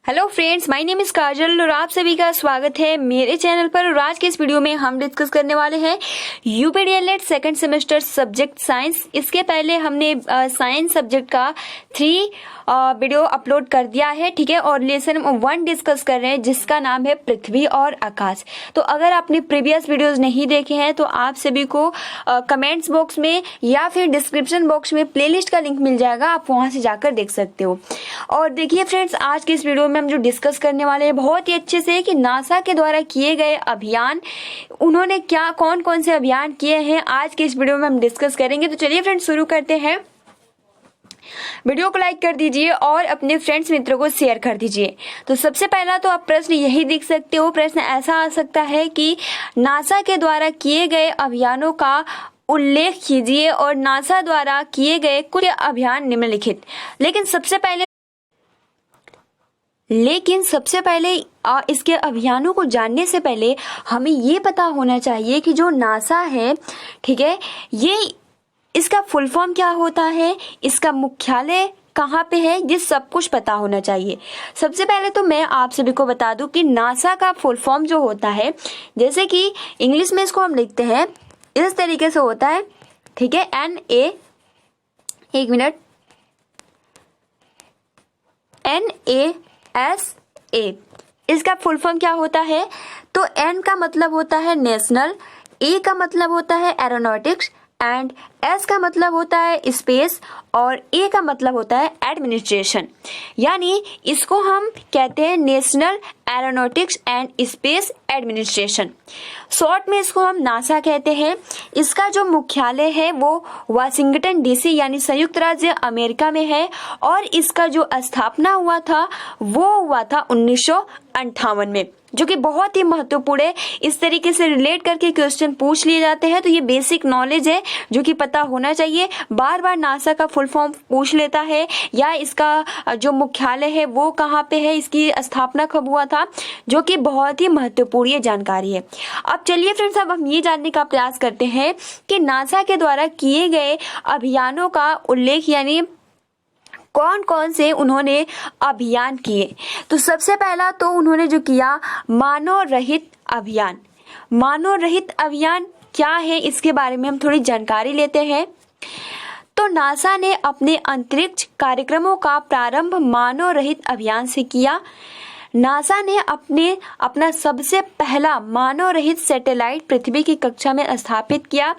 Hello friends, my name is Kajal और आप सभी का स्वागत है मेरे चैनल पर। और आज के इस वीडियो में हम डिस्कस करने वाले हैं यूपीडीएलएड सेकंड सेमेस्टर सब्जेक्ट साइंस। इसके पहले हमने साइंस सब्जेक्ट का 3 वीडियो अपलोड कर दिया है, ठीक है। और लेसन 1 डिस्कस कर रहे हैं जिसका नाम है पृथ्वी और आकाश। तो अगर आपने प्रीवियस वीडियोस नहीं देखे हैं तो आप सभी को कमेंट्स बॉक्स में या फिर डिस्क्रिप्शन बॉक्स में प्लेलिस्ट का लिंक मिल जाएगा, आप वहां से जाकर देख सकते हो। और देखिए फ्रेंड्स, आज के इस वीडियो में हम जो डिस्कस करने वाले हैं बहुत ही अच्छे से कि नासा के द्वारा किए गए अभियान, उन्होंने क्या कौन कौन से अभियान किए हैं, आज के इस वीडियो में हम डिस्कस करेंगे। तो चलिए फ्रेंड्स शुरू करते हैं। वीडियो को लाइक कर दीजिए और अपने फ्रेंड्स मित्रों को शेयर कर दीजिए। तो सबसे पहला तो आप प्रश्न यही देख सकते हो। प्रश्न ऐसा आ सकता है कि नासा के द्वारा किए गए अभियानों का उल्लेख कीजिए और नासा द्वारा किए गए कुछ अभियान निम्नलिखित। लेकिन सबसे पहले इसके अभियानों को जानने से पहले हमें ये पता होना चाहिए कि जो नासा है, ठीक है, ये इसका फुल फॉर्म क्या होता है, इसका मुख्यालय कहाँ पे है, ये सब कुछ पता होना चाहिए। सबसे पहले तो मैं आप सभी को बता दूं कि नासा का फुल फॉर्म जो होता है, जैसे कि इंग्लिश में इसको हम लिखते हैं इस तरीके से होता है, ठीक है, NASA। इसका फुल फॉर्म क्या होता है? तो N का मतलब होता है नेशनल, A का मतलब होता है एरोनॉटिक्स एंड S का मतलब होता है स्पेस और A का मतलब होता है एडमिनिस्ट्रेशन। यानी इसको हम कहते हैं national aeronautics and space administration. Short में इसको हम नासा कहते हैं। इसका जो मुख्यालय है वो वाशिंगटन डीसी यानी संयुक्त राज्य अमेरिका में है और इसका जो स्थापना हुआ था वो हुआ था 1958 में, जो कि बहुत ही महत्वपूर्ण है। इस तरीके से रिलेट करके क्वेश्चन पूछ लिए जाते हैं, तो ये बेसिक नॉलेज है जो कि पता होना चाहिए। बार बार नासा का फुल फॉर्म पूछ लेता है या इसका जो मुख्यालय है वो कहाँ पे है, इसकी स्थापना कब हुआ था, जो कि बहुत ही महत्वपूर्ण जानकारी है। अब चलिए फ्रेंड्स, अब हम ये जानने का प्रयास करते हैं कि नासा के द्वारा किए गए अभियानों का उल्लेख, यानी कौन कौन से उन्होंने अभियान किए। तो सबसे पहला तो उन्होंने जो किया मानव रहित अभियान। मानव रहित अभियान क्या है, इसके बारे में हम थोड़ी जानकारी लेते हैं। तो नासा ने अपने अंतरिक्ष कार्यक्रमों का प्रारंभ मानव रहित अभियान से किया। नासा ने अपना सबसे पहला मानव रहित सैटेलाइट पृथ्वी की कक्षा में स्थापित किया।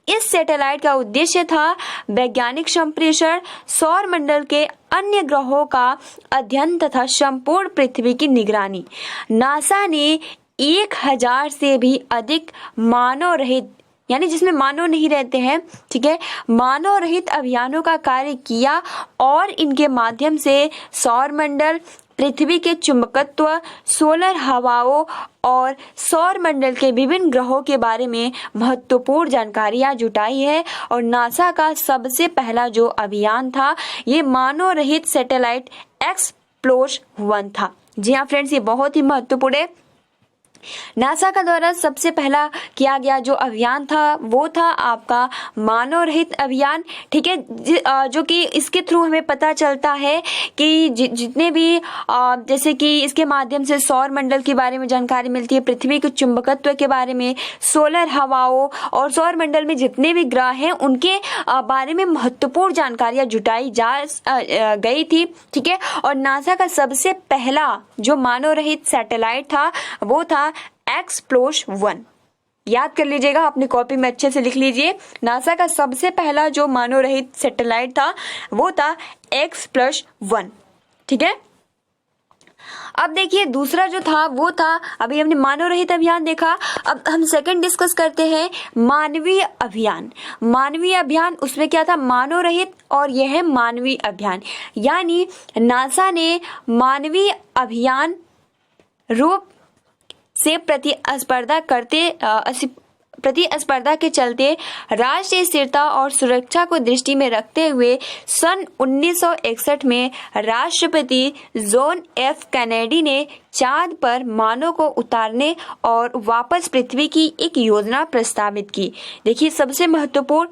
इस सैटेलाइट का उद्देश्य था वैज्ञानिक संप्रेषण, सौर मंडल के अन्य ग्रहों का अध्ययन तथा संपूर्ण पृथ्वी की निगरानी। नासा ने 1000 से भी अधिक मानव रहित, यानी जिसमें मानव नहीं रहते हैं, ठीक है, मानव रहित अभियानों का कार्य किया और इनके माध्यम से सौर मंडल, पृथ्वी के चुंबकत्व, सोलर हवाओं और सौर मंडल के विभिन्न ग्रहों के बारे में महत्वपूर्ण जानकारियां जुटाई है। और नासा का सबसे पहला जो अभियान था ये मानव रहित सैटेलाइट एक्सप्लोरर 1 था। जी हाँ फ्रेंड्स, ये बहुत ही महत्वपूर्ण है। नासा का द्वारा सबसे पहला किया गया जो अभियान था वो था आपका मानव रहित अभियान, ठीक है, जो कि इसके थ्रू हमें पता चलता है कि जितने भी जैसे कि इसके माध्यम से सौर मंडल के बारे में जानकारी मिलती है, पृथ्वी के चुंबकत्व के बारे में, सोलर हवाओं और सौर मंडल में जितने भी ग्रह हैं उनके बारे में महत्वपूर्ण जानकारियां जुटाई गई थी, ठीक है। और नासा का सबसे पहला जो मानव रहित सैटेलाइट था वो था एक्सप्लोरर 1। याद कर लीजिएगा, अपनी कॉपी में अच्छे से लिख लीजिए। नासा का सबसे पहला जो मानव रहित सैटेलाइट था वो था एक्सप्लोरर 1, ठीक है। अब देखिए दूसरा जो था वो था, अभी हमने मानव रहित अभियान देखा, अब हम सेकंड डिस्कस करते हैं मानवीय अभियान। मानवीय अभियान, उसमें क्या था, मानव रहित और यह है मानवीय अभियान। यानी नासा ने मानवीय अभियान रूप से प्रतिस्पर्धा के चलते राष्ट्रीय स्थिरता और सुरक्षा को दृष्टि में रखते हुए सन 1961 में राष्ट्रपति जॉन एफ कैनेडी ने चांद पर मानव को उतारने और वापस पृथ्वी की एक योजना प्रस्तावित की। देखिए सबसे महत्वपूर्ण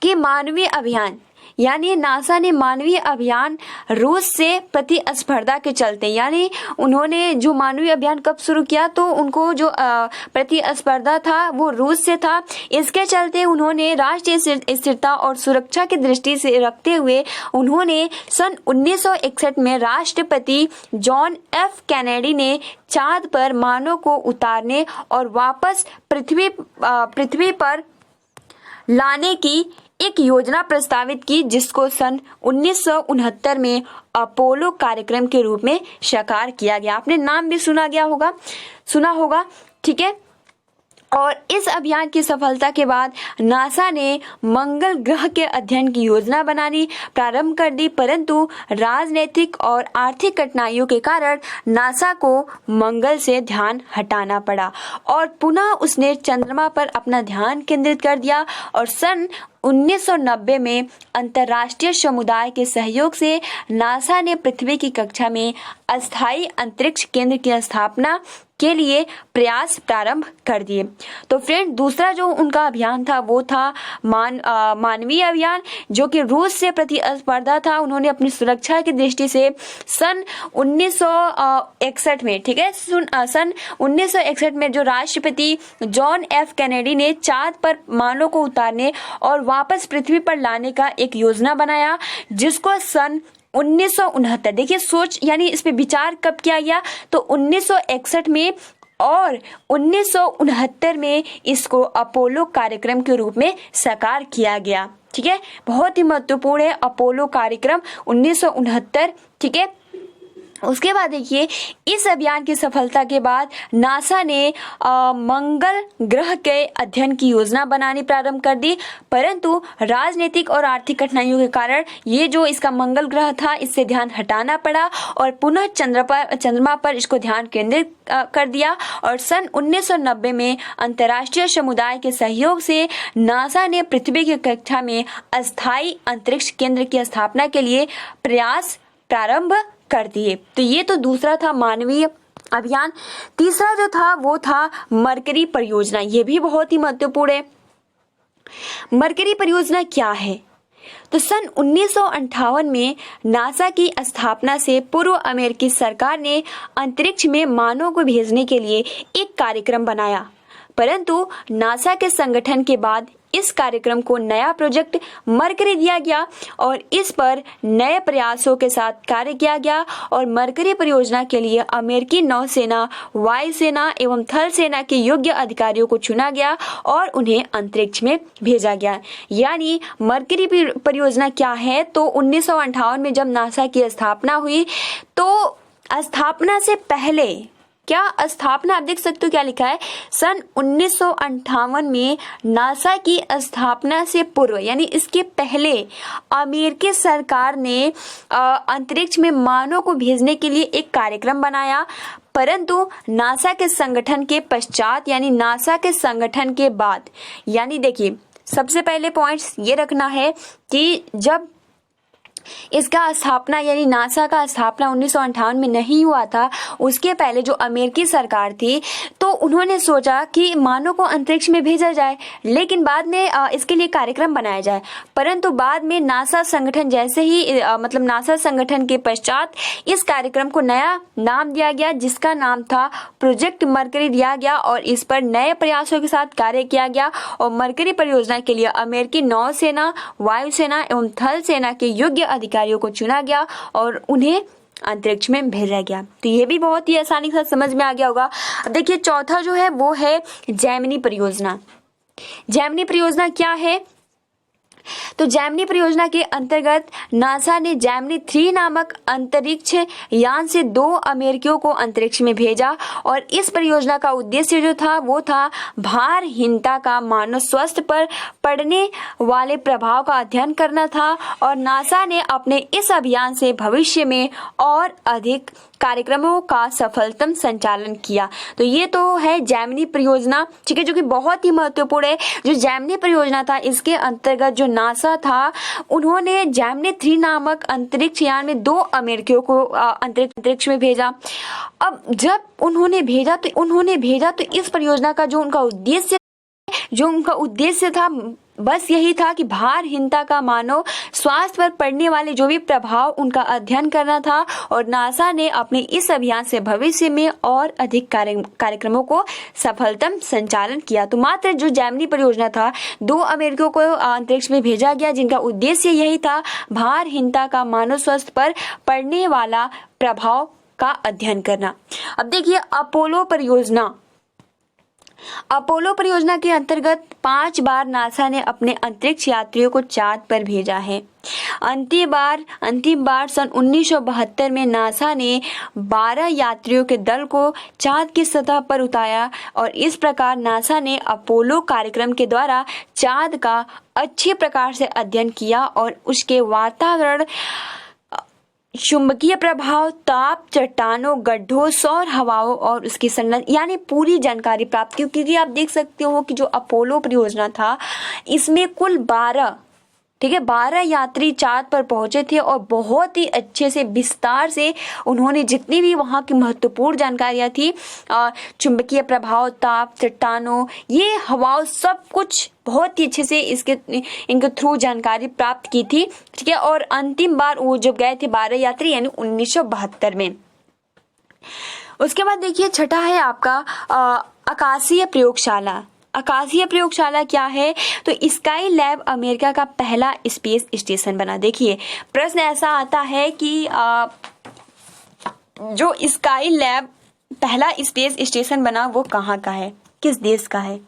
कि मानवीय अभियान, यानी नासा ने मानवीय अभियान रूस से प्रतिस्पर्धा के चलते, यानी उन्होंने जो मानवीय अभियान कब शुरू किया, तो उनको जो प्रतिस्पर्धा था वो रूस से था। इसके चलते उन्होंने राष्ट्रीय स्थिरता और सुरक्षा की दृष्टि से रखते हुए उन्होंने सन 1961 में राष्ट्रपति जॉन एफ कैनेडी ने चांद पर मानव को उतारने और वापस पृथ्वी पर लाने की एक योजना प्रस्तावित की, जिसको सन 1969 में अपोलो कार्यक्रम के रूप में साकार किया गया। आपने नाम भी सुना होगा, ठीक है। और इस अभियान की सफलता के बाद नासा ने मंगल ग्रह के अध्ययन की योजना बनानी प्रारंभ कर दी, परंतु राजनीतिक और आर्थिक कठिनाइयों के कारण नासा को मंगल से ध्यान हटाना पड़ा और पुनः उसने चंद्रमा पर अपना ध्यान केंद्रित कर दिया। और सन 1990 में अंतर्राष्ट्रीय समुदाय के सहयोग से नासा ने पृथ्वी की कक्षा में अस्थायी अंतरिक्ष केंद्र की स्थापना के लिए प्रयास प्रारंभ कर दिए। तो फ्रेंड, दूसरा जो उनका अभियान था वो था मानवीय अभियान, जो कि रूस से प्रतिस्पर्धा था। उन्होंने अपनी सुरक्षा की दृष्टि से सन 1961 में, ठीक है, सन 1961 में जो राष्ट्रपति जॉन एफ कैनेडी ने चांद पर मानव को उतारने और वापस पृथ्वी पर लाने का एक योजना बनाया, जिसको सन 1969, देखिए सोच, यानी इस पे विचार कब किया गया, तो 1961 में और 1969 में इसको अपोलो कार्यक्रम के रूप में साकार किया गया, ठीक है। बहुत ही महत्वपूर्ण है अपोलो कार्यक्रम 1969, ठीक है। उसके बाद देखिए, इस अभियान की सफलता के बाद नासा ने मंगल ग्रह के अध्ययन की योजना बनानी प्रारंभ कर दी, परंतु राजनीतिक और आर्थिक कठिनाइयों के कारण ये जो इसका मंगल ग्रह था इससे ध्यान हटाना पड़ा और पुनः चंद्रमा पर इसको ध्यान केंद्रित कर दिया। और सन 1990 में अंतर्राष्ट्रीय समुदाय के सहयोग से नासा ने पृथ्वी की कक्षा में अस्थायी अंतरिक्ष केंद्र की स्थापना के लिए प्रयास प्रारंभ कर दिए। तो ये तो दूसरा था मानवीय अभियान। तीसरा जो था वो था मरकरी परियोजना। ये भी बहुत ही महत्वपूर्ण है। मरकरी परियोजना क्या है? तो सन 1958 में नासा की स्थापना से पूर्व अमेरिकी सरकार ने अंतरिक्ष में मानव को भेजने के लिए एक कार्यक्रम बनाया, परंतु नासा के संगठन के बाद इस कार्यक्रम को नया प्रोजेक्ट मरकरी दिया गया और इस पर नए प्रयासों के साथ कार्य किया गया और मरकरी परियोजना के लिए अमेरिकी नौसेना, वायुसेना एवं थल सेना के योग्य अधिकारियों को चुना गया और उन्हें अंतरिक्ष में भेजा गया। यानी मरकरी परियोजना क्या है? तो 1958 में जब नासा की स्थापना हुई, तो स्थापना से पहले स्थापना आप देख सकते हो क्या लिखा है, सन 1958 में नासा की स्थापना से पूर्व यानी इसके पहले अमेरिकी सरकार ने अंतरिक्ष में मानव को भेजने के लिए एक कार्यक्रम बनाया, परंतु नासा के संगठन के पश्चात यानी नासा के संगठन के बाद, यानी देखिए सबसे पहले पॉइंट्स ये रखना है कि जब इसका स्थापना यानी नासा का स्थापना 1958 में नहीं हुआ था, उसके पहले जो अमेरिकी सरकार थी तो उन्होंने सोचा कि मानव को अंतरिक्ष में भेजा जाए, लेकिन बाद में इसके लिए कार्यक्रम बनाया जाए। परंतु बाद में नासा संगठन जैसे ही नासा संगठन के पश्चात इस कार्यक्रम को नया नाम दिया गया, जिसका नाम था प्रोजेक्ट मरकरी दिया गया और इस पर नए प्रयासों के साथ कार्य किया गया और मरकरी परियोजना के लिए अमेरिकी नौसेना, वायुसेना एवं थल सेना के योग्य अधिकारियों को चुना गया और उन्हें अंतरिक्ष में भेजा गया। तो ये भी बहुत ही आसानी से समझ में आ गया होगा। अब देखिए चौथा जो है वो है जेमिनी परियोजना। जेमिनी परियोजना क्या है? तो जेमिनी परियोजना के अंतर्गत नासा ने जेमिनी 3 नामक अंतरिक्ष यान से 2 अमेरिकियों को अंतरिक्ष में भेजा और इस परियोजना का उद्देश्य जो था वो था भारहीनता का मानव स्वास्थ्य पर पड़ने वाले प्रभाव का अध्ययन करना था और नासा ने अपने इस अभियान से भविष्य में और अधिक कार्यक्रमों का सफलतम संचालन किया। तो ये तो है जेमिनी परियोजना, ठीक है, जो कि बहुत ही महत्वपूर्ण है। जो जेमिनी परियोजना था इसके अंतर्गत जो नासा था उन्होंने जेमिनी 3 नामक अंतरिक्ष यान में 2 अमेरिकियों को अंतरिक्ष में भेजा। अब जब उन्होंने भेजा तो इस परियोजना का जो उनका उद्देश्य था बस यही था कि भारहीनता का मानव स्वास्थ्य पर पड़ने वाले जो भी प्रभाव उनका अध्ययन करना था, और नासा ने अपने इस अभियान से भविष्य में और अधिक कार्यक्रमों को सफलतम संचालन किया। तो मात्र जो जेमिनी परियोजना था, 2 अमेरिकियों को अंतरिक्ष में भेजा गया जिनका उद्देश्य यही था भारहीनता का मानव स्वास्थ्य पर पड़ने वाला प्रभाव का अध्ययन करना। अब देखिए अपोलो परियोजना के अंतर्गत 5 बार नासा ने अपने अंतरिक्ष यात्रियों को चांद पर भेजा है। अंतिम बार सन 1972 में नासा ने 12 यात्रियों के दल को चांद की सतह पर उतारा, और इस प्रकार नासा ने अपोलो कार्यक्रम के द्वारा चांद का अच्छे प्रकार से अध्ययन किया और उसके वातावरण, चुंबकीय प्रभाव, ताप, चट्टानों, गड्ढों, सौर हवाओं और उसकी संरचना यानी पूरी जानकारी प्राप्त की। क्योंकि आप देख सकते हो कि जो अपोलो परियोजना था इसमें कुल 12 यात्री चांद पर पहुंचे थे, और बहुत ही अच्छे से विस्तार से उन्होंने जितनी भी वहां की महत्वपूर्ण जानकारियां थी, चुंबकीय प्रभाव, ताप, चट्टानों, ये हवाओं, सब कुछ बहुत ही अच्छे से इनके थ्रू जानकारी प्राप्त की थी। ठीक है, और अंतिम बार वो जब गए थे 12 यात्री यानी 1972 में। उसके बाद देखिए छठा है आपका आकाशीय प्रयोगशाला। आकाशीय प्रयोगशाला क्या है? तो स्काई लैब अमेरिका का पहला स्पेस स्टेशन बना। देखिए प्रश्न ऐसा आता है कि जो स्काई लैब पहला स्पेस स्टेशन बना वो कहाँ का है, किस देश का है?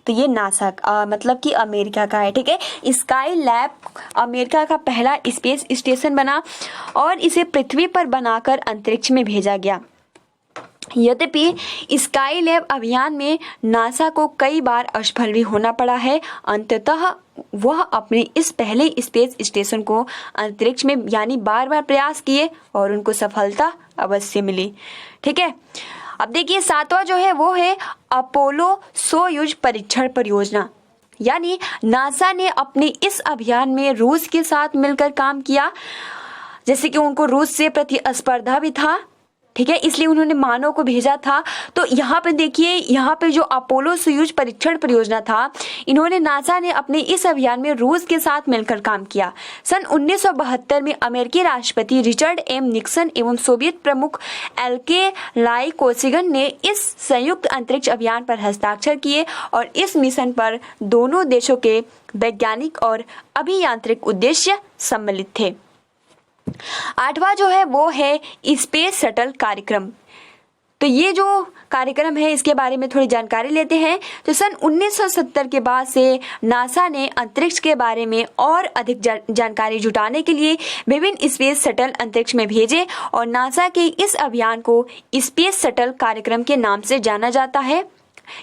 तो ये नासा मतलब कि अमेरिका का है। ठीक है, स्काई लैब अमेरिका का पहला स्पेस स्टेशन बना और इसे पृथ्वी पर बनाकर अंतरिक्ष में भेजा गया। यद्यपि स्काई लैब अभियान में नासा को कई बार असफल भी होना पड़ा है, अंततः वह अपने इस पहले स्पेस स्टेशन को अंतरिक्ष में यानी बार प्रयास किए और उनको सफलता अवश्य मिली। ठीक है, अब देखिए 7वां जो है वो है अपोलो सोयुज परीक्षण परियोजना। यानी नासा ने अपने इस अभियान में रूस के साथ मिलकर काम किया, जैसे कि उनको रूस से प्रतिस्पर्धा भी था। ठीक है, इसलिए उन्होंने मानव को भेजा था। तो यहाँ पे देखिए, यहाँ पे जो अपोलो सोयुज परीक्षण परियोजना था, इन्होंने नासा ने अपने इस अभियान में रूस के साथ मिलकर काम किया। सन 1972 में अमेरिकी राष्ट्रपति रिचर्ड एम निक्सन एवं सोवियत प्रमुख एलके लाइकोसिगन ने इस संयुक्त अंतरिक्ष अभियान पर हस्ताक्षर किए और इस मिशन पर दोनों देशों के वैज्ञानिक और अभियांत्रिक उद्देश्य सम्मिलित थे। 8वां जो है वो है स्पेस शटल कार्यक्रम। तो ये जो कार्यक्रम है इसके बारे में थोड़ी जानकारी लेते हैं। तो सन 1970 के बाद से नासा ने अंतरिक्ष के बारे में और अधिक जानकारी जुटाने के लिए विभिन्न स्पेस शटल अंतरिक्ष में भेजे और नासा के इस अभियान को स्पेस शटल कार्यक्रम के नाम से जाना जाता है।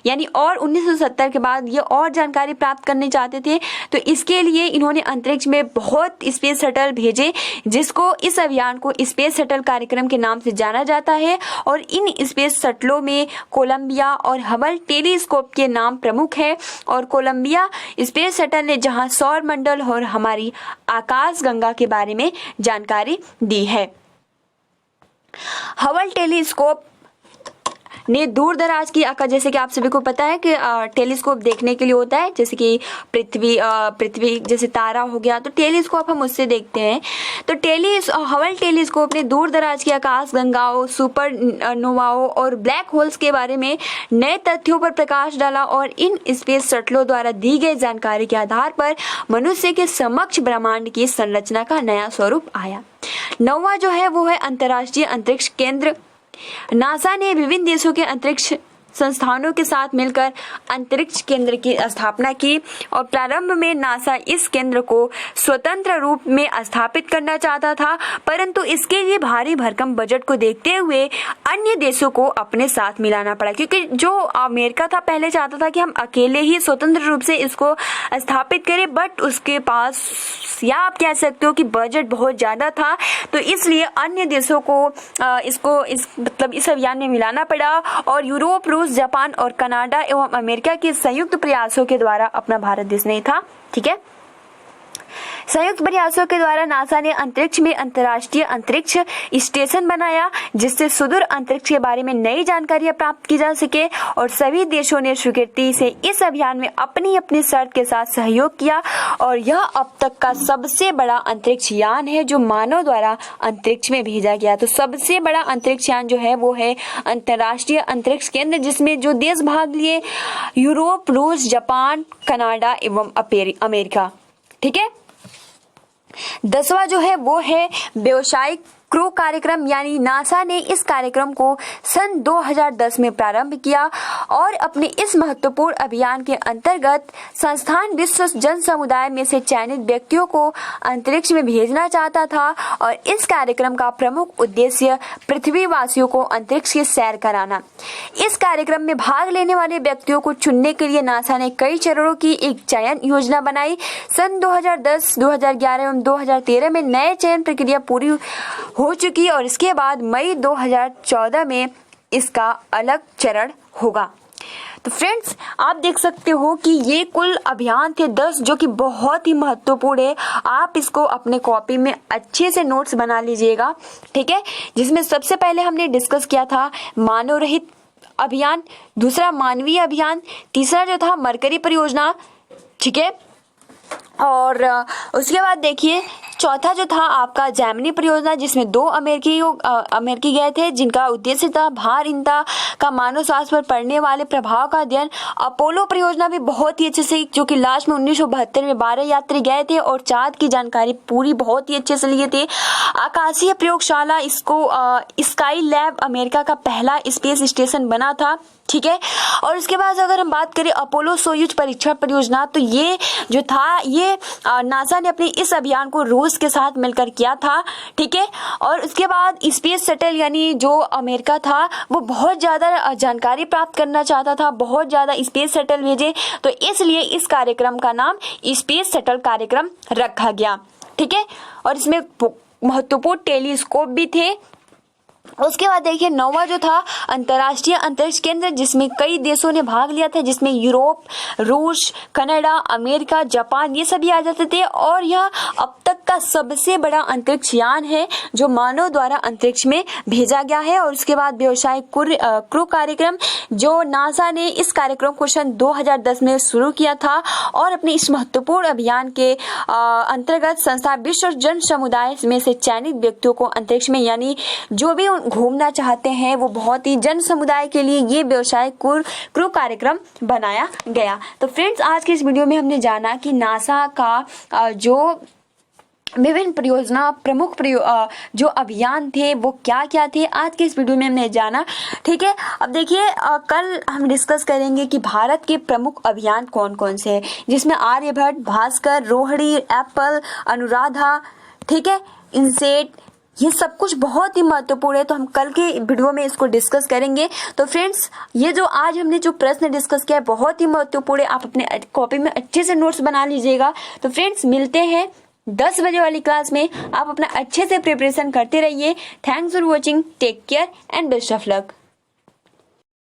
यानी और 1970 के बाद ये और जानकारी प्राप्त करने चाहते थे, तो इसके लिए इन्होंने अंतरिक्ष में बहुत स्पेस शटल भेजे, जिसको इस अभियान को स्पेस शटल कार्यक्रम के नाम से जाना जाता है। और इन स्पेस शटलों में कोलंबिया और हबल टेलीस्कोप के नाम प्रमुख है। और कोलंबिया स्पेस शटल ने जहां सौर मंडल और हमारी आकाशगंगा के बारे में जानकारी दी है। हबल टेलीस्कोप ने दूर दराज की आकाश, जैसे कि आप सभी को पता है कि टेलीस्कोप देखने के लिए होता है, जैसे कि पृथ्वी जैसे तारा हो गया तो टेलीस्कोप हम उससे देखते हैं। तो हबल टेलीस्कोप ने दूर दराज की आकाश गंगाओं, सुपर नोवाओं और ब्लैक होल्स के बारे में नए तथ्यों पर प्रकाश डाला और इन स्पेस शटलों द्वारा दी गई जानकारी के आधार पर मनुष्य के समक्ष ब्रह्मांड की संरचना का नया स्वरूप आया। 9वां जो है वो है अंतर्राष्ट्रीय अंतरिक्ष केंद्र। नासा ने विभिन्न देशों के अंतरिक्ष संस्थानों के साथ मिलकर अंतरिक्ष केंद्र की स्थापना की और प्रारंभ में नासा इस केंद्र को स्वतंत्र रूप में स्थापित करना चाहता था, परंतु इसके लिए भारी भरकम बजट को देखते हुए अन्य देशों को अपने साथ मिलाना पड़ा। क्योंकि जो अमेरिका था पहले चाहता था कि हम अकेले ही स्वतंत्र रूप से इसको स्थापित करें, बट उसके पास या आप कह सकते हो कि बजट बहुत ज्यादा था, तो इसलिए अन्य देशों को इस अभियान में मिलाना पड़ा और यूरोप, रूस, जापान और कनाडा एवं अमेरिका के संयुक्त प्रयासों के द्वारा अपना भारत देश नहीं था। ठीक है, संयुक्त प्रयासों के द्वारा नासा ने अंतरिक्ष में अंतर्राष्ट्रीय अंतरिक्ष स्टेशन बनाया, जिससे सुदूर अंतरिक्ष के बारे में नई जानकारियां प्राप्त की जा सके, और सभी देशों ने स्वीकृति से इस अभियान में अपनी अपनी शर्त के साथ सहयोग किया। और यह अब तक का सबसे बड़ा अंतरिक्ष यान है जो मानव द्वारा अंतरिक्ष में भेजा गया। तो सबसे बड़ा अंतरिक्ष यान जो है वो है अंतर्राष्ट्रीय अंतरिक्ष केंद्र, जिसमें जो देश भाग लिए यूरोप, रूस, जापान, कनाडा एवं अमेरिका। ठीक है। 10वां जो है वो है व्यावसायिक क्रू कार्यक्रम, यानी नासा ने इस कार्यक्रम को सन 2010 में प्रारंभ किया और अपने इस महत्वपूर्ण अभियान के अंतर्गत संस्थान विश्व जन समुदाय में से चयनित व्यक्तियों को अंतरिक्ष में भेजना चाहता था। और इस कार्यक्रम का प्रमुख उद्देश्य पृथ्वीवासियों को अंतरिक्ष की सैर कराना। इस कार्यक्रम में भाग लेने वाले व्यक्तियों को चुनने के लिए नासा ने कई चरणों की एक चयन योजना बनाई। सन 2010, 2011 एवं 2013 में नए चयन प्रक्रिया पूरी हो चुकी और इसके बाद मई 2014 में इसका अलग चरण होगा। तो फ्रेंड्स, आप देख सकते हो कि ये कुल अभियान थे 10, जो कि बहुत ही महत्वपूर्ण है। आप इसको अपने कॉपी में अच्छे से नोट्स बना लीजिएगा। ठीक है। जिसमें सबसे पहले हमने डिस्कस किया था मानव रहित अभियान, दूसरा मानवीय अभियान, तीसरा जो था मरकरी परियोजना। ठीक है। और उसके बाद देखिए चौथा जो था आपका जेमिनी परियोजना, जिसमें 2 अमेरिकी गए थे, जिनका उद्देश्य था भारहीनता का मानव स्वास्थ्य पर पड़ने वाले प्रभाव का अध्ययन। अपोलो परियोजना भी बहुत ही अच्छे से, जो कि लास्ट में 1972 में 12 यात्री गए थे और चांद की जानकारी पूरी बहुत ही अच्छे से लिए थे। आकाशीय प्रयोगशाला, इसको स्काई लैब अमेरिका का पहला स्पेस स्टेशन बना था। ठीक है। और उसके बाद अगर हम बात करें अपोलो सोयूज परीक्षण परियोजना, तो ये जो था ये नासा ने अपने इस अभियान को रूस के साथ मिलकर किया था। ठीक है। और उसके बाद स्पेस शटल, यानी जो अमेरिका था वो बहुत ज्यादा जानकारी प्राप्त करना चाहता था, बहुत ज्यादा स्पेस शटल भेजे, तो इसलिए इस कार्यक्रम का नाम स्पेस शटल कार्यक्रम रखा गया। ठीक है। और इसमें महत्वपूर्ण टेलीस्कोप भी थे। उसके बाद देखिए 9वां जो था अंतर्राष्ट्रीय अंतरिक्ष केंद्र, जिसमें कई देशों ने भाग लिया था, जिसमें यूरोप, रूस, कनाडा, अमेरिका, जापान ये सभी आ जाते थे। और यह अब तक का सबसे बड़ा अंतरिक्ष यान है जो मानव द्वारा अंतरिक्ष में भेजा गया है। और उसके बाद व्यावसायिक क्रू कार्यक्रम, जो नासा ने इस कार्यक्रम को सन 2010 में शुरू किया था और अपने इस महत्वपूर्ण अभियान के अंतर्गत संस्था विश्व जन समुदाय में से चयनित व्यक्तियों को अंतरिक्ष में, यानी जो भी घूमना चाहते हैं वो बहुत ही जन समुदाय के लिए ये व्यावसायिक क्रू कार्यक्रम बनाया गया। तो फ्रेंड्स, आज के इस वीडियो में हमने जाना कि नासा का जो विभिन्न परियोजना प्रमुख जो अभियान थे वो क्या क्या थे, आज के इस वीडियो में हमने जाना। ठीक है। अब देखिए कल हम डिस्कस करेंगे कि भारत के प्रमुख अभियान कौन कौन से हैं, जिसमें आर्यभट्ट, भास्कर, रोहिणी, एप्पल, अनुराधा, ठीक है, इनसेट, ये सब कुछ बहुत ही महत्वपूर्ण है। तो हम कल के वीडियो में इसको डिस्कस करेंगे। तो फ्रेंड्स, ये जो आज हमने जो प्रश्न डिस्कस किया है बहुत ही महत्वपूर्ण है। आप अपने कॉपी में अच्छे से नोट्स बना लीजिएगा। तो फ्रेंड्स, मिलते हैं 10 बजे वाली क्लास में। आप अपना अच्छे से प्रिपरेशन करते रहिए। Thanks for watching, take care and best of luck.